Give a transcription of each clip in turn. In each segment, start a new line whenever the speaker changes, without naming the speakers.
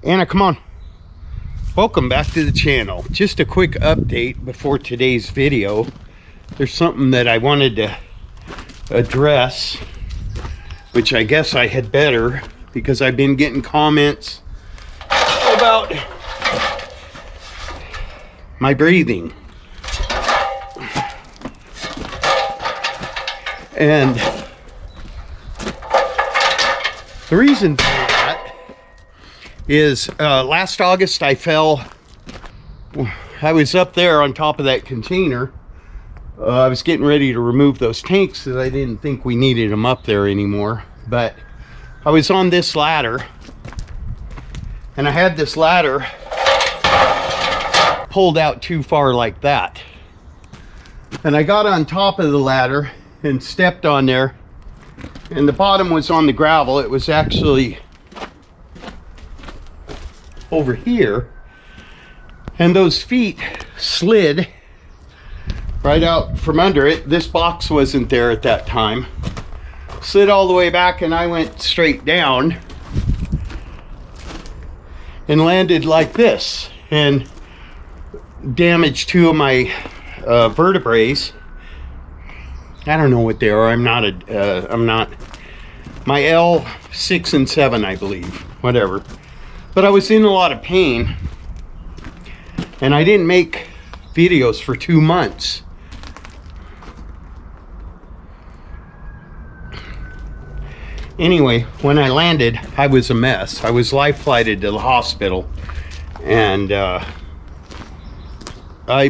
Anna, come on. Welcome back to the channel. Just a quick update before today's video. There's something that I wanted to address, which I guess I had better, because I've been getting comments about my breathing. And the reason for that is last August I fell. I was up there on top of that container. I was getting ready to remove those tanks because I didn't think we needed them up there anymore. But I was on this ladder, and I had this ladder pulled out too far like that. And I got on top of the ladder and stepped on there, and the bottom was on the gravel. It was actually over here, and those feet slid right out from under it. This box wasn't there at that time. Slid all the way back, and I went straight down and landed like this and damaged two of my vertebrae. I don't know what they are. I'm not my L6 and 7, I believe, whatever. But I was in a lot of pain, and I didn't make videos for 2 months. Anyway, when I landed, I was a mess. I was life flighted to the hospital, and I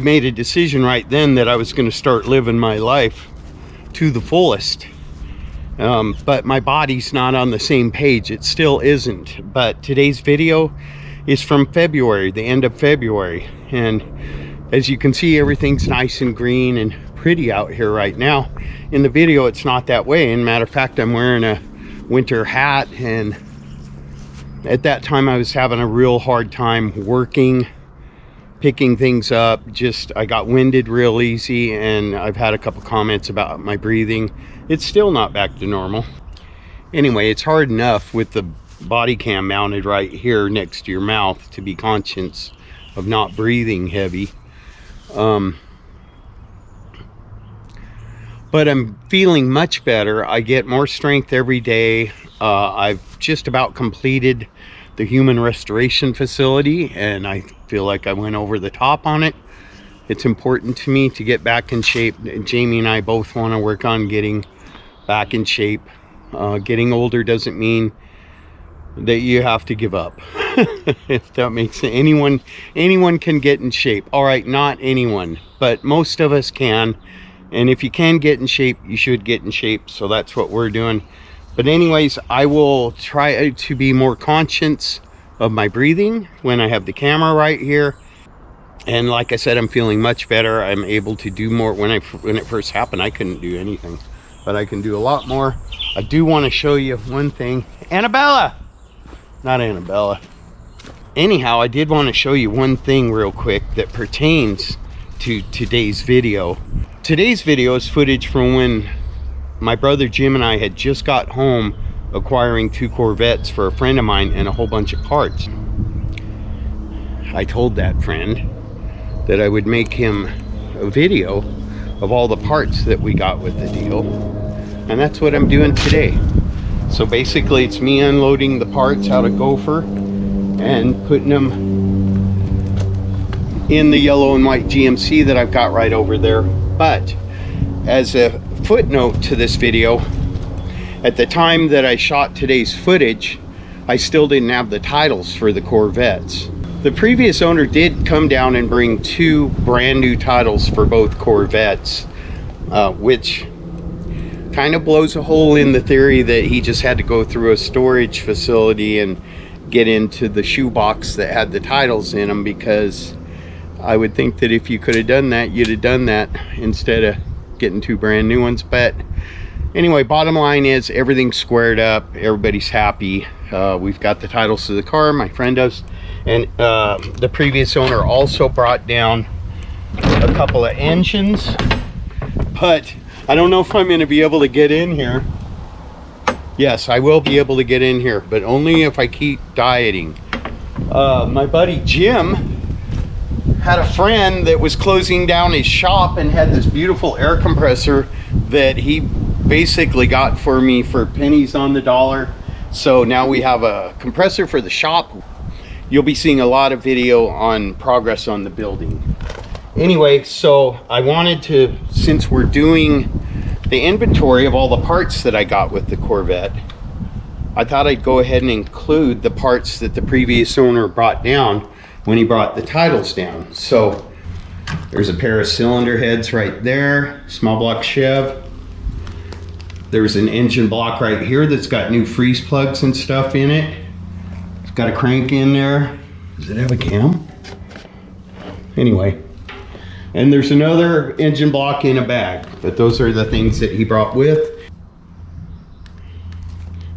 made a decision right then that I was going to start living my life to the fullest. But my body's not on the same page. It still isn't. But today's video is from February, the end of February. And as you can see, everything's nice and green and pretty out here right now. In the video, it's not that way. And matter of fact, I'm wearing a winter hat. And at that time, I was having a real hard time working, picking things up. I got winded real easy, and I've had a couple comments about my breathing. It's still not back to normal. Anyway, it's hard enough with the body cam mounted right here next to your mouth to be conscious of not breathing heavy. But I'm feeling much better. I get more strength every day. I've just about completed the human restoration facility, and I feel like I went over the top on it. It's important to me to get back in shape. Jamie and I both want to work on getting back in shape. Getting older doesn't mean that you have to give up. If that makes sense. Anyone can get in shape. All right, not anyone, but most of us can. And if you can get in shape, you should get in shape. So that's what we're doing. But anyways, I will try to be more conscious of my breathing when I have the camera right here. And like I said, I'm feeling much better. I'm able to do more. When it first happened, I couldn't do anything, but I can do a lot more. I do want to show you one thing. Annabella! Not Annabella. Anyhow, I did want to show you one thing real quick that pertains to today's video. Today's video is footage from when my brother Jim and I had just got home acquiring 2 Corvettes for a friend of mine and a whole bunch of parts. I told that friend that I would make him a video of all the parts that we got with the deal, and that's what I'm doing today. So basically, it's me unloading the parts out of Gopher and putting them in the yellow and white GMC that I've got right over there. But as a footnote to this video, at the time that I shot today's footage, I still didn't have the titles for the Corvettes. The previous owner did come down and bring 2 brand new titles for both Corvettes, which kind of blows a hole in the theory that he just had to go through a storage facility and get into the shoebox that had the titles in them, because I would think that if you could have done that, you'd have done that instead of getting 2 brand new ones. But anyway, bottom line is everything's squared up. Everybody's happy. We've got the titles to the car, my friend does. And the previous owner also brought down a couple of engines, but I don't know if I'm going to be able to get in here. Yes, I will be able to get in here, but only if I keep dieting. My buddy Jim had a friend that was closing down his shop and had this beautiful air compressor that he basically got for me for pennies on the dollar. So now we have a compressor for the shop. You'll be seeing a lot of video on progress on the building. Anyway, so I wanted to, since we're doing the inventory of all the parts that I got with the Corvette, I thought I'd go ahead and include the parts that the previous owner brought down when he brought the titles down. So there's a pair of cylinder heads right there, small block Chev. There's an engine block right here that's got new freeze plugs and stuff in it. It's got a crank in there. Does it have a cam? Anyway, and there's another engine block in a bag, but those are the things that he brought with.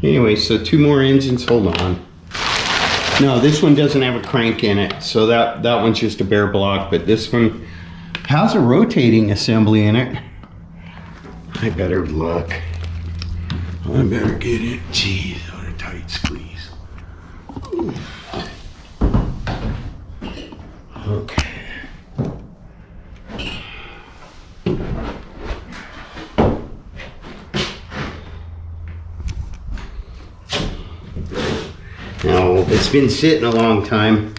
Anyway, so two more engines, hold on. No, this one doesn't have a crank in it, so that one's just a bare block, but this one has a rotating assembly in it. I better look. I better get it. Jeez, what a tight squeeze. Okay. Now, it's been sitting a long time.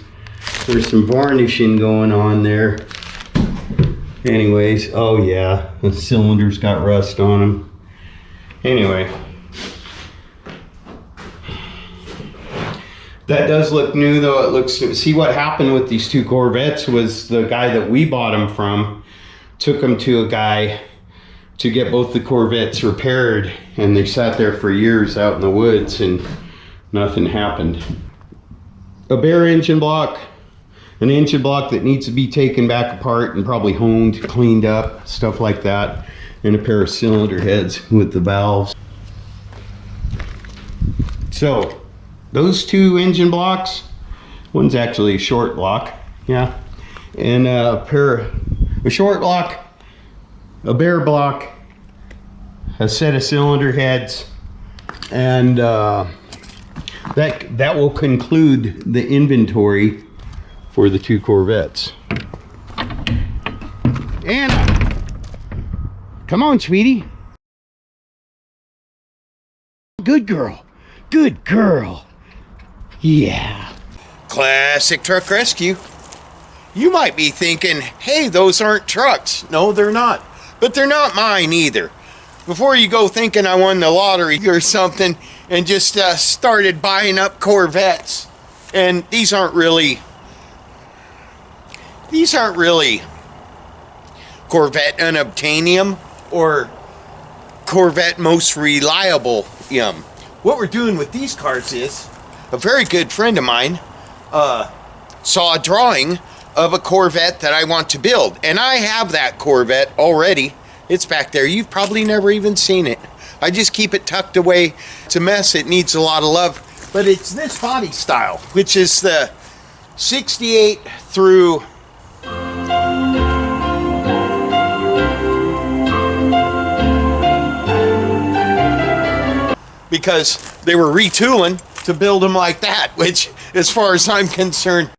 There's some varnishing going on there. Anyways, oh yeah, the cylinders got rust on them. Anyway. That does look new though. It looks, see what happened with these two Corvettes was the guy that we bought them from took them to a guy to get both the Corvettes repaired, and they sat there for years out in the woods and nothing happened. A bare engine block, an engine block that needs to be taken back apart and probably honed, cleaned up, stuff like that, and a pair of cylinder heads with the valves. So those two engine blocks, one's actually a short block, yeah, and a short block, a bare block, a set of cylinder heads, and that will conclude the inventory for the two Corvettes. And come on, sweetie. Good girl. Good girl. Yeah. Classic truck rescue. You might be thinking, hey, those aren't trucks. No, they're not. But they're not mine either. Before you go thinking I won the lottery or something and just started buying up Corvettes. And these aren't really Corvette Unobtainium or Corvette Most Reliable. What we're doing with these cars is, a very good friend of mine saw a drawing of a Corvette that I want to build. And I have that Corvette already. It's back there. You've probably never even seen it. I just keep it tucked away. It's a mess. It needs a lot of love. But it's this body style, which is the 68 through... because they were retooling to build them like that, which, as far as I'm concerned,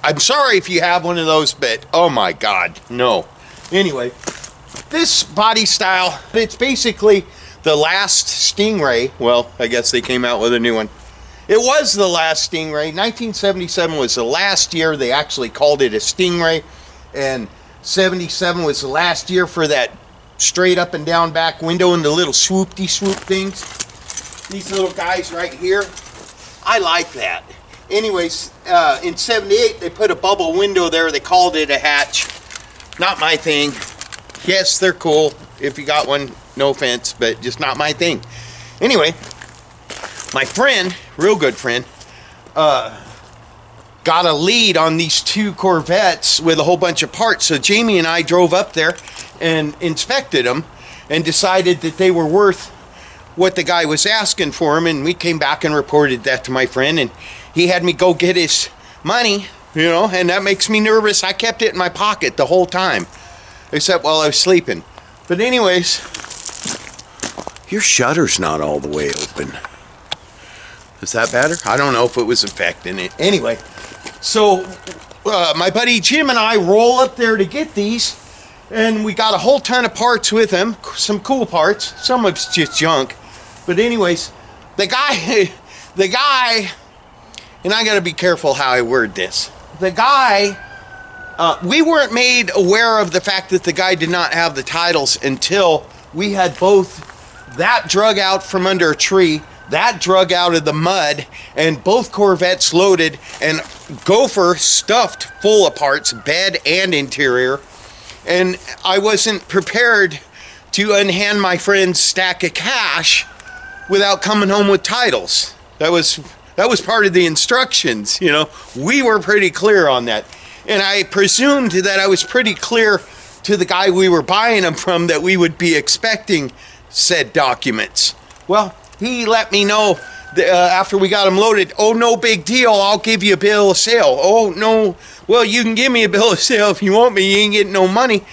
I'm sorry if you have one of those, but oh my God, no. Anyway, this body style, it's basically the last Stingray. Well, I guess they came out with a new one. It was the last Stingray. 1977 was the last year they actually called it a Stingray, and 77 was the last year for that straight up and down back window and the little swoopty swoop things. These little guys right here, I like that. Anyways, in 78 they put a bubble window there. They called it a hatch. Not my thing. Yes, they're cool if you got one, no offense, but just not my thing. Anyway, my friend, real good friend, got a lead on these two Corvettes with a whole bunch of parts. So Jamie and I drove up there and inspected them and decided that they were worth what the guy was asking for them. And we came back and reported that to my friend, and he had me go get his money, you know, and that makes me nervous. I kept it in my pocket the whole time, except while I was sleeping. But anyways, Your shutter's not all the way open. Is that better? I don't know if it was affecting it. Anyway, so my buddy Jim and I roll up there to get these, and we got a whole ton of parts with him, some cool parts. Some of it's just junk. But anyways, the guy, and I gotta be careful how I word this. The guy, we weren't made aware of the fact that the guy did not have the titles until we had both that drug out from under a tree, that drug out of the mud, and both Corvettes loaded, and Gopher stuffed full of parts, bed and interior. And I wasn't prepared to unhand my friend's stack of cash without coming home with titles. That was part of the instructions, you know. We were pretty clear on that. And I presumed that I was pretty clear to the guy we were buying them from that we would be expecting said documents. Well, he let me know after we got them loaded, oh, no big deal, I'll give you a bill of sale. Oh, no, well, you can give me a bill of sale if you want me, you ain't getting no money.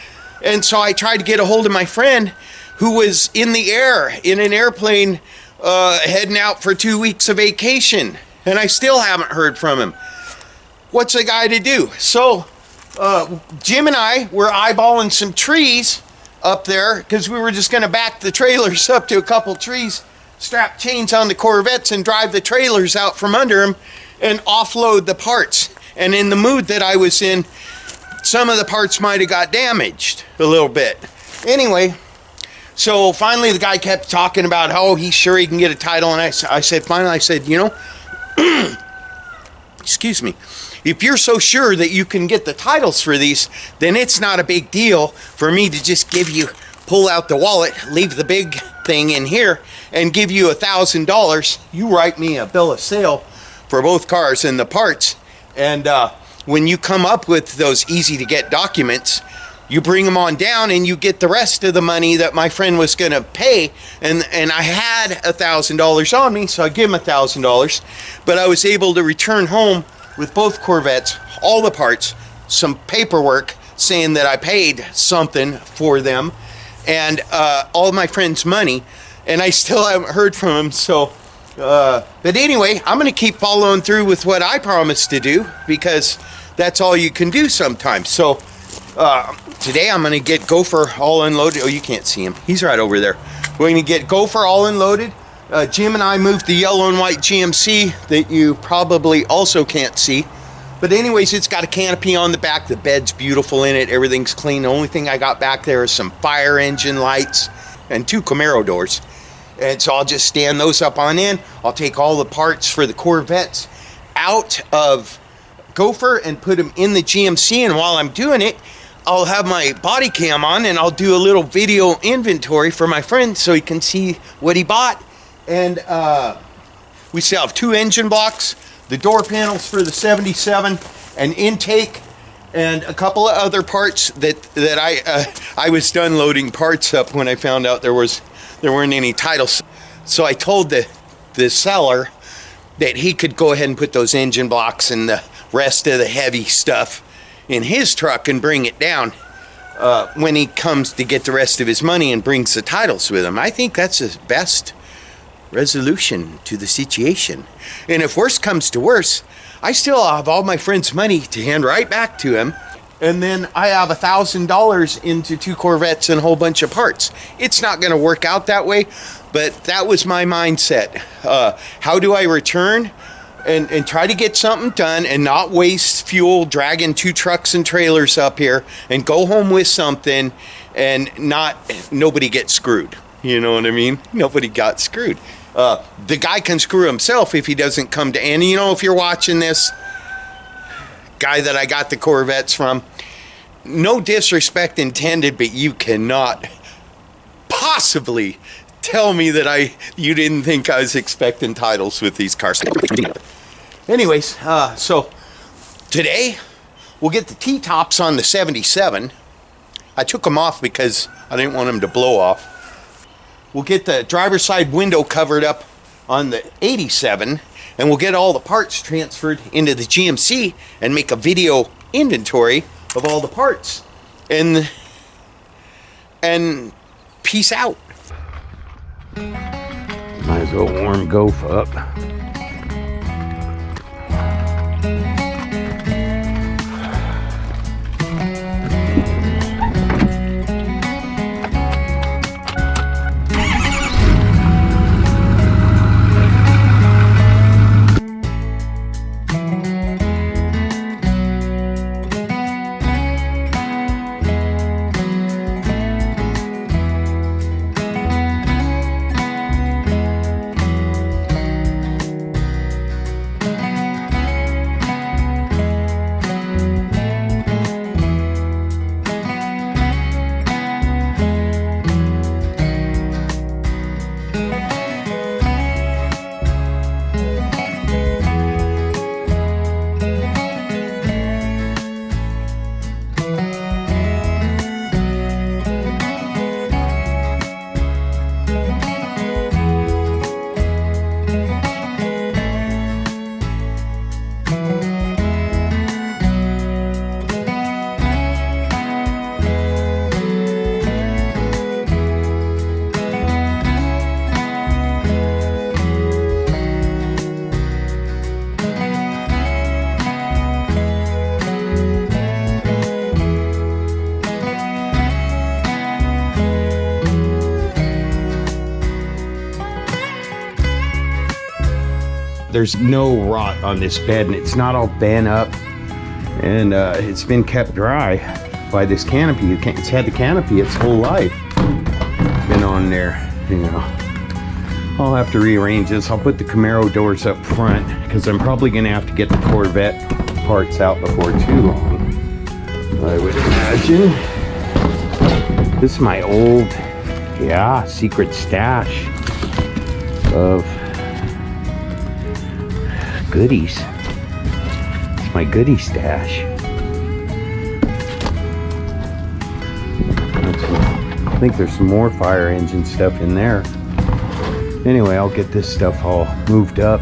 And so I tried to get a hold of my friend who was in the air, in an airplane, heading out for 2 weeks of vacation. And I still haven't heard from him. What's a guy to do? So Jim and I were eyeballing some trees up there because we were just going to back the trailers up to a couple trees, strap chains on the Corvettes and drive the trailers out from under them and offload the parts. And in the mood that I was in, some of the parts might have got damaged a little bit. Anyway, so finally the guy kept talking about how he's sure he can get a title, and I said, you know, excuse me, if you're so sure that you can get the titles for these, then it's not a big deal for me to just pull out the wallet, leave the big thing in here, and give you $1,000. You write me a bill of sale for both cars and the parts, and when you come up with those easy to get documents, you bring them on down and you get the rest of the money that my friend was going to pay. And I had $1,000 on me, so I give him $1,000. But I was able to return home with both Corvettes, all the parts, some paperwork saying that I paid something for them, and all of my friend's money. And I still haven't heard from him. So, but anyway, I'm going to keep following through with what I promised to do, because that's all you can do sometimes. So today I'm going to get Gopher all unloaded. Oh, you can't see him. He's right over there. We're going to get Gopher all unloaded. Jim and I moved the yellow and white GMC that you probably also can't see. But anyways, it's got a canopy on the back. The bed's beautiful in it. Everything's clean. The only thing I got back there is some fire engine lights and 2 Camaro doors. And so I'll just stand those up on in. I'll take all the parts for the Corvettes out of Gopher and put them in the GMC, and while I'm doing it, I'll have my body cam on and I'll do a little video inventory for my friend so he can see what he bought. And we still have 2 engine blocks, the door panels for the 77, an intake, and a couple of other parts that I was done loading parts up when I found out there weren't any titles. So I told the seller that he could go ahead and put those engine blocks and the rest of the heavy stuff in his truck and bring it down when he comes to get the rest of his money and brings the titles with him. I think that's the best resolution to the situation. And if worse comes to worse, I still have all my friend's money to hand right back to him, and then I have $1,000 into 2 Corvettes and a whole bunch of parts. It's not going to work out that way, but that was my mindset. How do I return and try to get something done and not waste fuel dragging 2 trucks and trailers up here, and go home with something and nobody gets screwed? You know what I mean? Nobody got screwed. The guy can screw himself if he doesn't come to, and you know, if you're watching this, guy that I got the Corvettes from, no disrespect intended, but you cannot possibly tell me that you didn't think I was expecting titles with these cars. Anyways, so today we'll get the T-tops on the 77. I took them off because I didn't want them to blow off. We'll get the driver's side window covered up on the 87, and we'll get all the parts transferred into the GMC and make a video inventory of all the parts. And peace out. Might as well warm Gof up. There's no rot on this bed, and it's not all bent up, and it's been kept dry by this canopy. It's had the canopy its whole life. Been on there, you know. I'll have to rearrange this. I'll put the Camaro doors up front because I'm probably gonna have to get the Corvette parts out before too long, I would imagine. This is my old, secret stash of goodies. It's my goodie stash. I think there's some more fire engine stuff in there. Anyway, I'll get this stuff all moved up.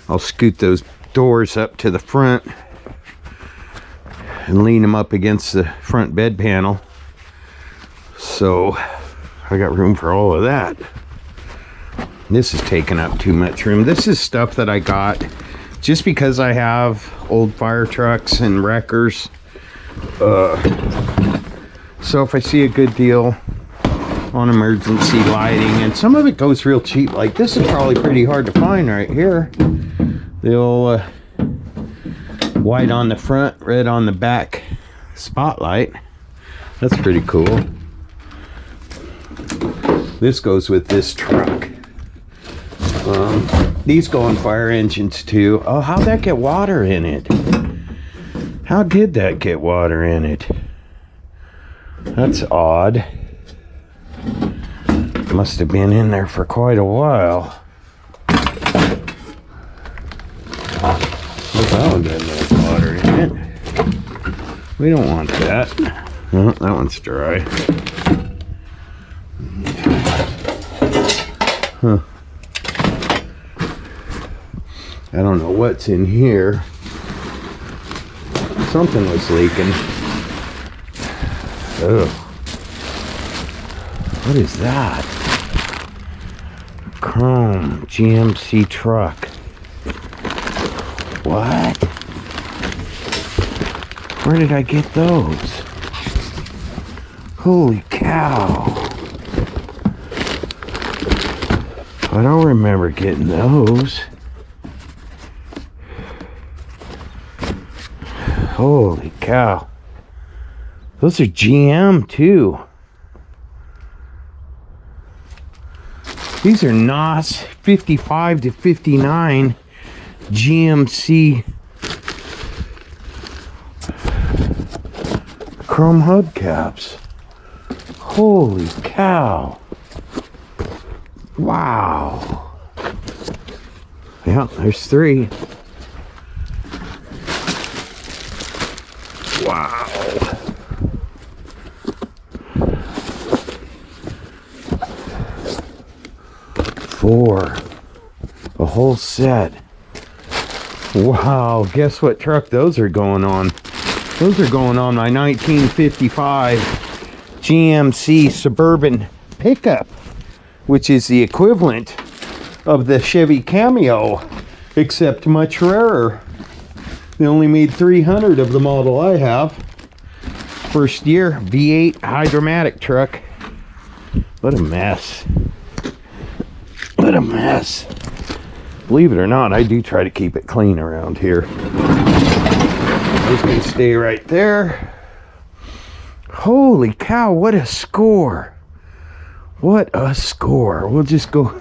I'll scoot those doors up to the front and lean them up against the front bed panel, so I got room for all of that. This is taking up too much room. This is stuff that I got just because I have old fire trucks and wreckers. So if I see a good deal on emergency lighting, and some of it goes real cheap, like this is probably pretty hard to find right here. The old white on the front, red on the back spotlight. That's pretty cool. This goes with this truck. These go on fire engines too. Oh, how'd that get water in it? How did that get water in it? That's odd. Must have been in there for quite a while. That one doesn't have water in it. We don't want that. Oh, that one's dry. Huh. I don't know what's in here. Something was leaking. Ugh. What is that? Chrome GMC truck. What? Where did I get those? Holy cow. I don't remember getting those. Holy cow. Those are GM too. These are NOS 55 to 59 GMC chrome hubcaps. Holy cow. Wow. Yeah, there's 3. Wow. 4. A whole set. Wow, guess what truck those are going on? Those are going on my 1955 GMC Suburban pickup, which is the equivalent of the Chevy Cameo, except much rarer. They only made 300 of the model I have. First year, V8 hydromatic truck. What a mess. What a mess. Believe it or not, I do try to keep it clean around here. Those can stay right there. Holy cow, what a score. What a score. We'll just go.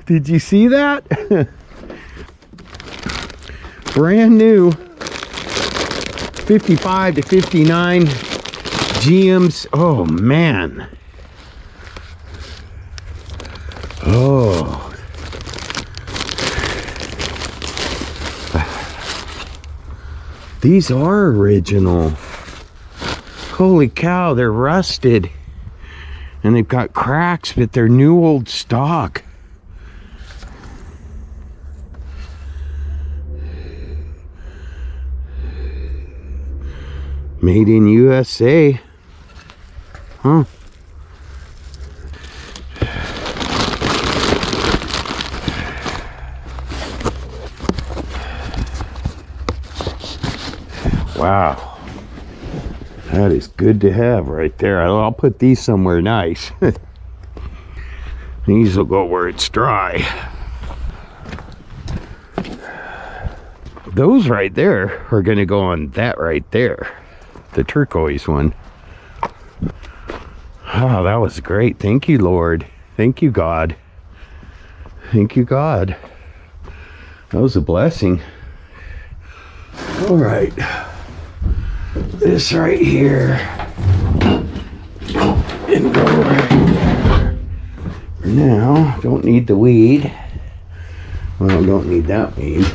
Did you see that? Brand new 55 to 59 GMs. Oh man. Oh. These are original. Holy cow, they're rusted. And they've got cracks, but they're new old stock. Made in USA. Huh. Wow. That is good to have right there. I'll put these somewhere nice. These will go where it's dry. Those right there are going to go on that right there. The turquoise one. Oh, that was great. Thank you, Lord. Thank you, God. Thank you, God. That was a blessing. All right. This right here. And go right there. For now, don't need the weed. Well, don't need that weed.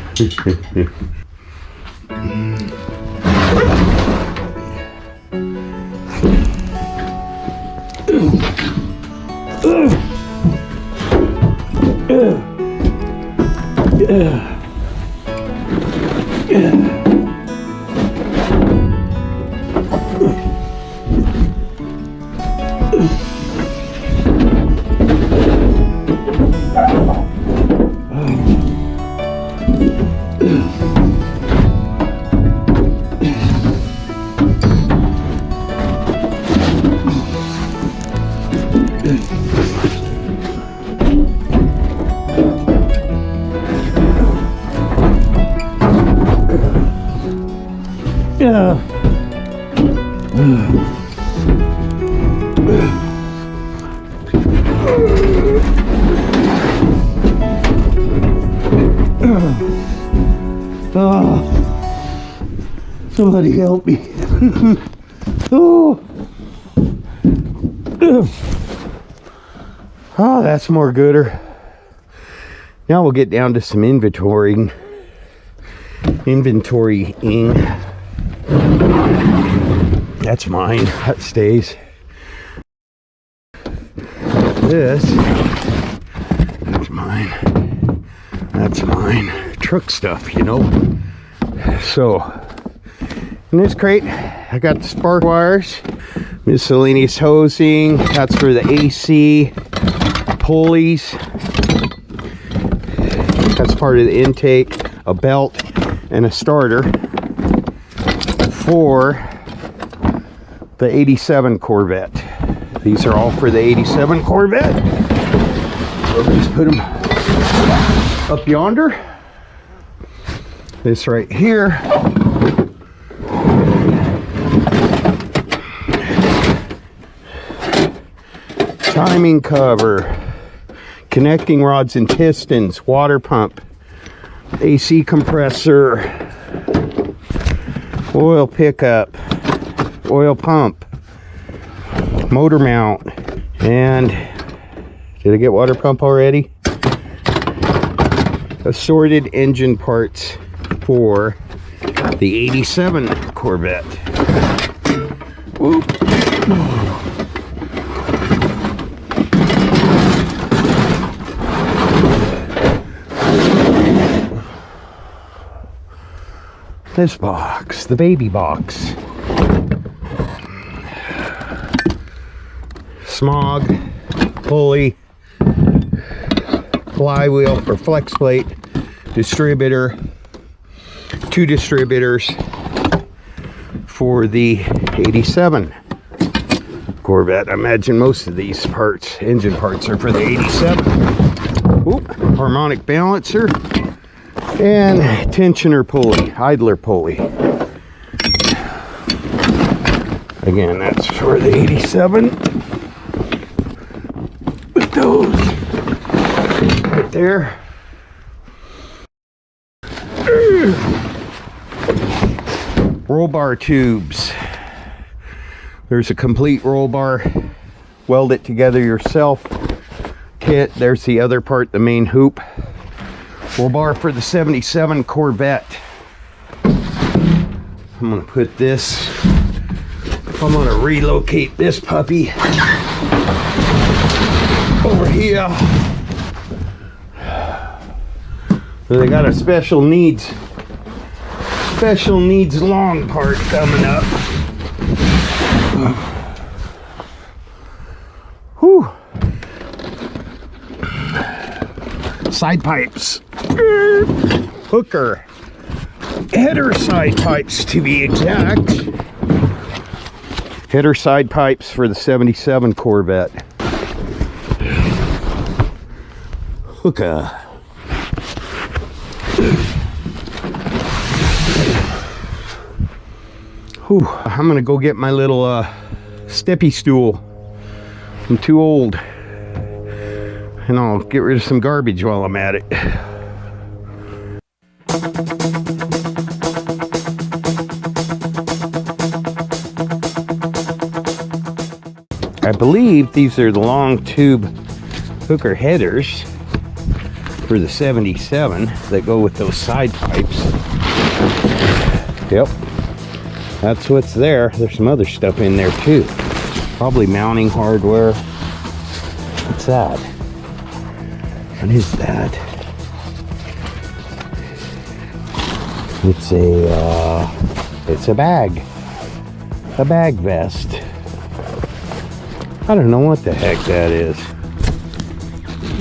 Somebody help me. Oh, that's more gooder. Now we'll get down to some inventorying. That's mine. That stays. This, that's mine. That's mine. Truck stuff, you know. So, in this crate, I got the spark wires, miscellaneous hosing. That's for the AC, pulleys. That's part of the intake, a belt, and a starter for the 87 Corvette. These are all for the 87 Corvette. We'll just put them up yonder. This right here. Timing cover, connecting rods and pistons, water pump, AC compressor, oil pickup, oil pump, motor mount, and did I get water pump already? Assorted engine parts for the 87 Corvette. Whoop. This box, the baby box. Smog, pulley, flywheel or flex plate, distributor, 2 distributors for the 87 Corvette. I imagine most of these parts, engine parts, are for the 87. Oop, harmonic balancer and tensioner pulley, idler pulley. Again, that's for the 87. Put those right there. Roll bar tubes. There's a complete roll bar. Weld it together yourself kit. There's the other part, the main hoop. Roll bar for the 77 Corvette. I'm gonna put this, I'm gonna relocate this puppy over here. So they got a special needs long part coming up. Whew. Side pipes, hooker, header side pipes to be exact. Header side pipes for the 77 Corvette. Hooker. Whew. I'm gonna go get my little steppy stool. I'm too old. And I'll get rid of some garbage while I'm at it. I believe these are the long tube hooker headers for the 77 that go with those side pipes. Yep, that's what's there. There's some other stuff in there too. Probably mounting hardware. What's that? What is that? It's a bag. A bag vest. I don't know what the heck that is.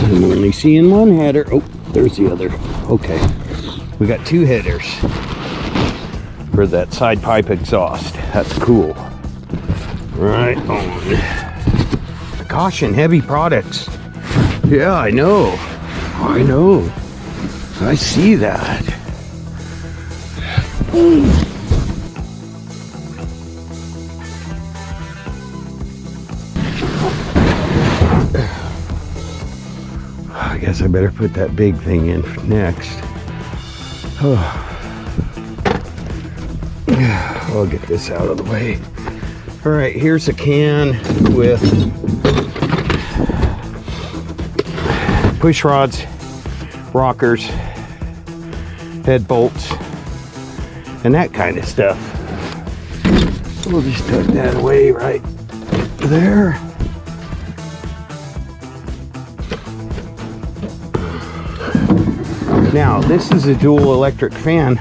I'm only seeing one header. Oh, there's the other. Okay. We got 2 headers for that side pipe exhaust. That's cool. Right on. Caution, heavy products. Yeah, I know. I know. I see that. I guess I better put that big thing in next. I'll get this out of the way. All right, here's a can with push rods, rockers, head bolts, and that kind of stuff. We'll just tuck that away right there. Now, this is a dual electric fan,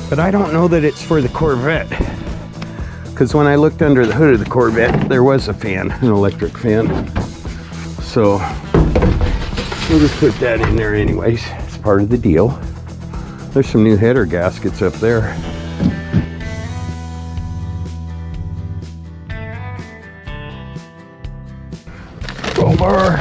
but I don't know that it's for the Corvette, because when I looked under the hood of the Corvette, there was a fan, an electric fan. So we'll just put that in there anyways. It's part of the deal. There's some new header gaskets up there. Roll bar.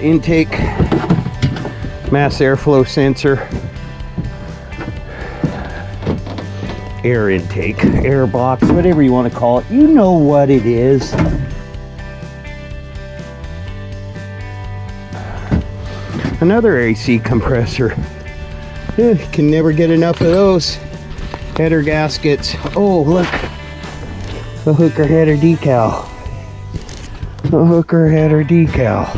intake, mass airflow sensor, air intake, air box, whatever you want to call it. You know what it is. Another AC compressor. Can never get enough of those. Header gaskets. Oh, look. The hooker header decal. The hooker header decal.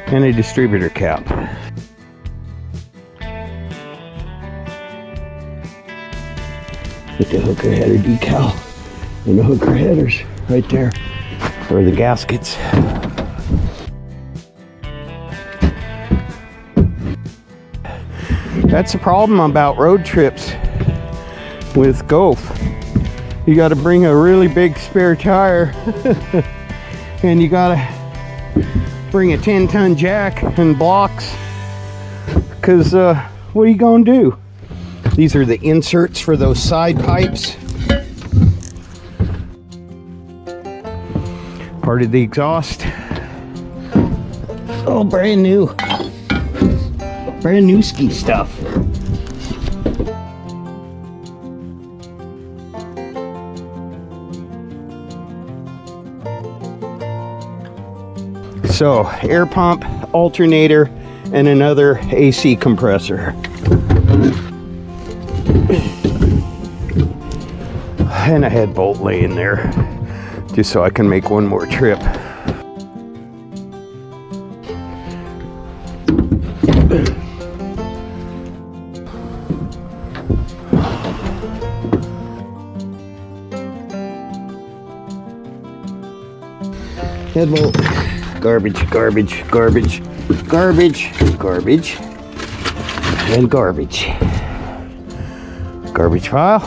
And a distributor cap. With the hooker header decal and the hooker headers right there, or the gaskets. That's the problem about road trips with Golf. You got to bring a really big spare tire and you got to bring a 10-ton jack and blocks, because what are you going to do? These are the inserts for those side pipes. Part of the exhaust. Oh, brand new ski stuff. So, air pump, alternator, and another AC compressor. And a head bolt laying there, just so I can make one more trip. Head bolt. Garbage, garbage, garbage, garbage, garbage, and garbage. Garbage pile.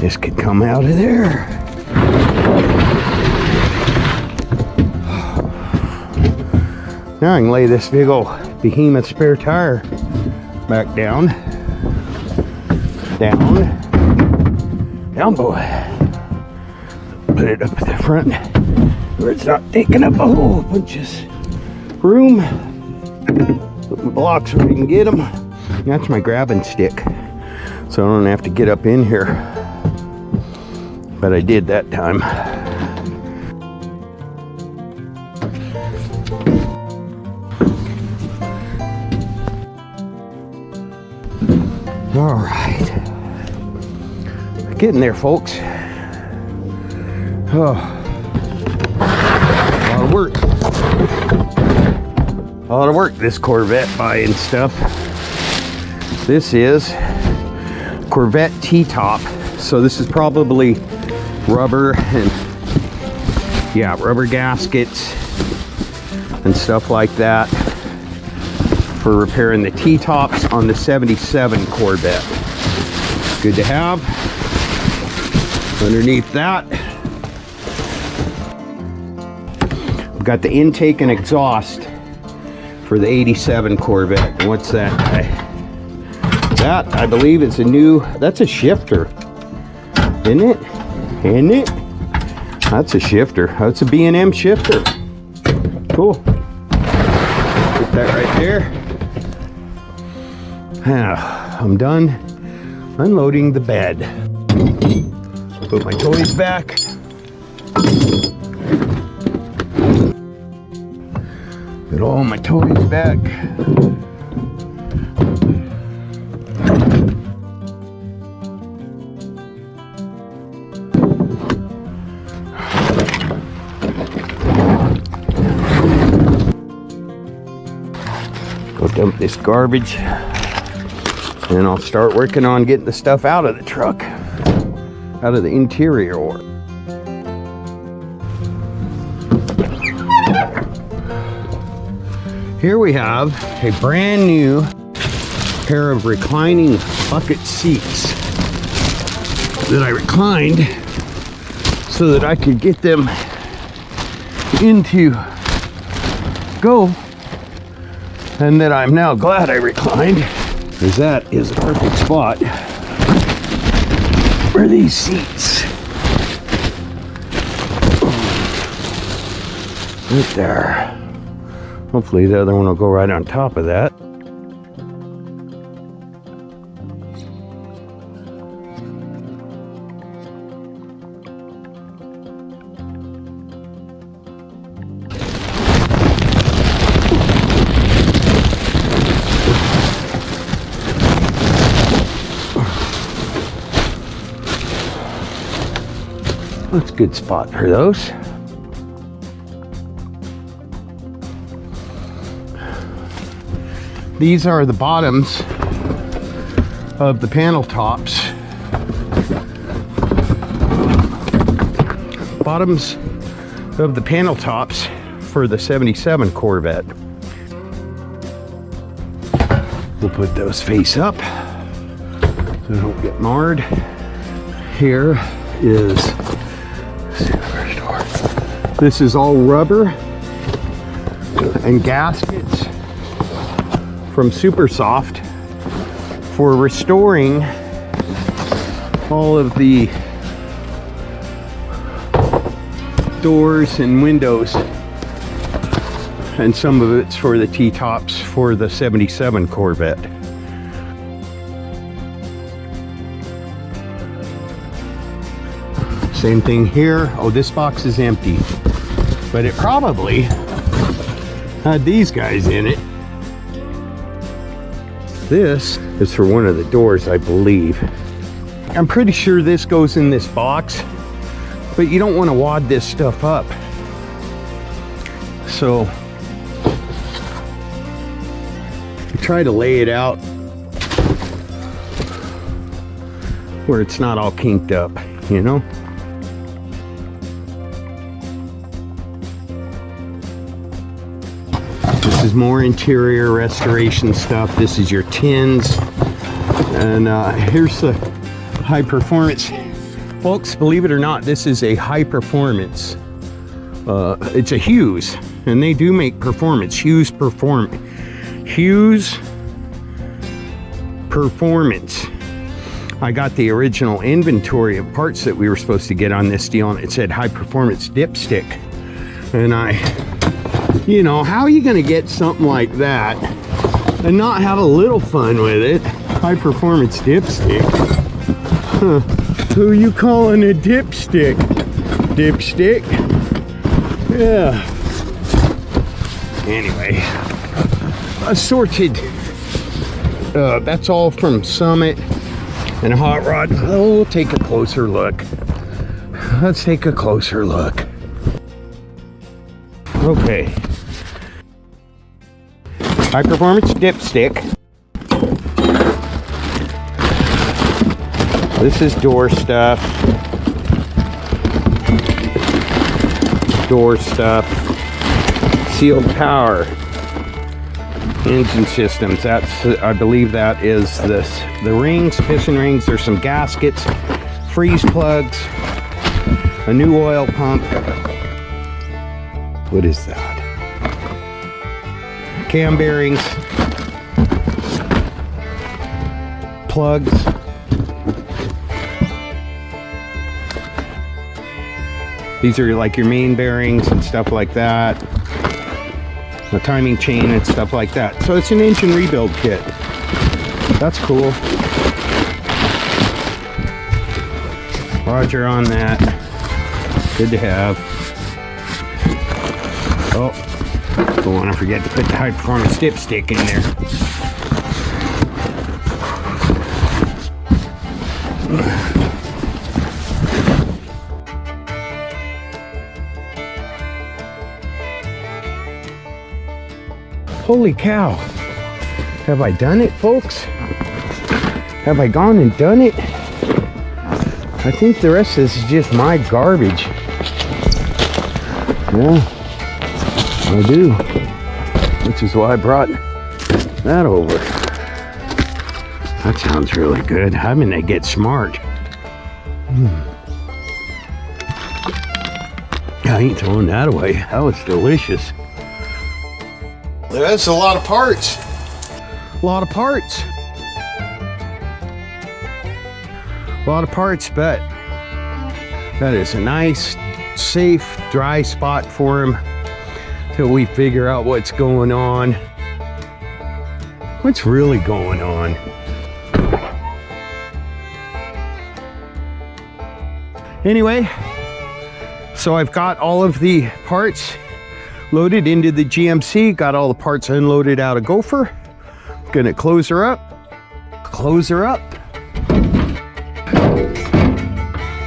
This could come out of there. Now I can lay this big old behemoth spare tire back down. Down. Down, boy. Put it up at the front where it's not taking up a whole bunch of room. Put my blocks where we can get them. That's my grabbing stick, so I don't have to get up in here. But I did that time. All right. Getting there, folks. Oh, a lot of work. A lot of work, this Corvette buying stuff. This is Corvette T-top. So this is probably rubber and, yeah, rubber gaskets and stuff like that for repairing the T-tops on the 77 Corvette. Good to have. Underneath that, we've got the intake and exhaust for the 87 Corvette. And what's that guy? That, I believe, is a new, that's a shifter, isn't it? Isn't it? That's a shifter. That's a B&M shifter. Cool. Put that right there. I'm done unloading the bed. Put my toys back. Put all my toys back. Go dump this garbage, and I'll start working on getting the stuff out of the truck, out of the interior. Here we have a brand new pair of reclining bucket seats that I reclined so that I could get them into Go, and that I'm now glad I reclined, because that is a perfect spot for these seats. Right there. Hopefully the other one will go right on top of that. That's a good spot for those. These are the bottoms of the panel tops. Bottoms of the panel tops for the 77 Corvette. We'll put those face up so they don't get marred. Here is, this is all rubber and gaskets from Super Soft for restoring all of the doors and windows, and some of it's for the T-tops for the 77 Corvette. Same thing here. Oh, this box is empty, but it probably had these guys in it. This is for one of the doors, I believe. I'm pretty sure this goes in this box, but you don't want to wad this stuff up. So try to lay it out where it's not all kinked up, you know? This is more interior restoration stuff. This is your tins. And here's the high performance. Folks, believe it or not, this is a high performance. It's a Hughes, and they do make performance. Hughes Performance. I got the original inventory of parts that we were supposed to get on this deal, and it said high performance dipstick. And you know, how are you going to get something like that and not have a little fun with it? High performance dipstick. Huh. Who you calling a dipstick? Dipstick? Yeah. Anyway, assorted. That's all from Summit and Hot Rod. Oh, we'll take a closer look. Let's take a closer look. Okay. High performance dipstick. This is door stuff. Door stuff. Sealed power. Engine systems. That's, I believe that is the rings, piston rings. There's some gaskets, freeze plugs, a new oil pump. What is that? Cam bearings, plugs, these are like your main bearings and stuff like that, the timing chain and stuff like that. So it's an engine rebuild kit. That's cool. Roger on that. Good to have. Oh, don't want to forget to put the high performance dipstick in there. Holy cow. Have I done it, folks? Have I gone and done it? I think the rest of this is just my garbage. Yeah. I do, which is why I brought that over. That sounds really good. I'm gonna get smart. I ain't throwing that away. That was delicious. That's a lot of parts. A lot of parts. A lot of parts, but that is a nice, safe, dry spot for him. till we figure out what's going on. What's really going on? Anyway, so I've got all of the parts loaded into the GMC, got all the parts unloaded out of Gopher. Gonna close her up. Close her up.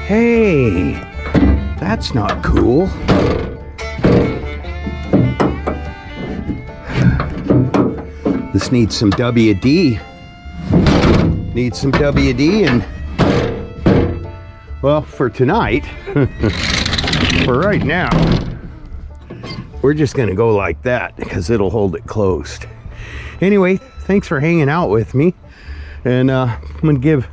Hey, that's not cool. This needs some WD. Needs some WD, and well, for tonight, for right now, we're just gonna go like that because it'll hold it closed. Anyway, thanks for hanging out with me, and I'm gonna give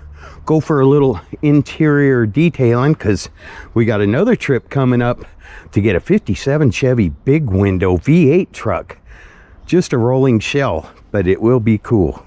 Gopher a little interior detailing because we got another trip coming up to get a 57 Chevy big window V8 truck. Just a rolling shell, but it will be cool.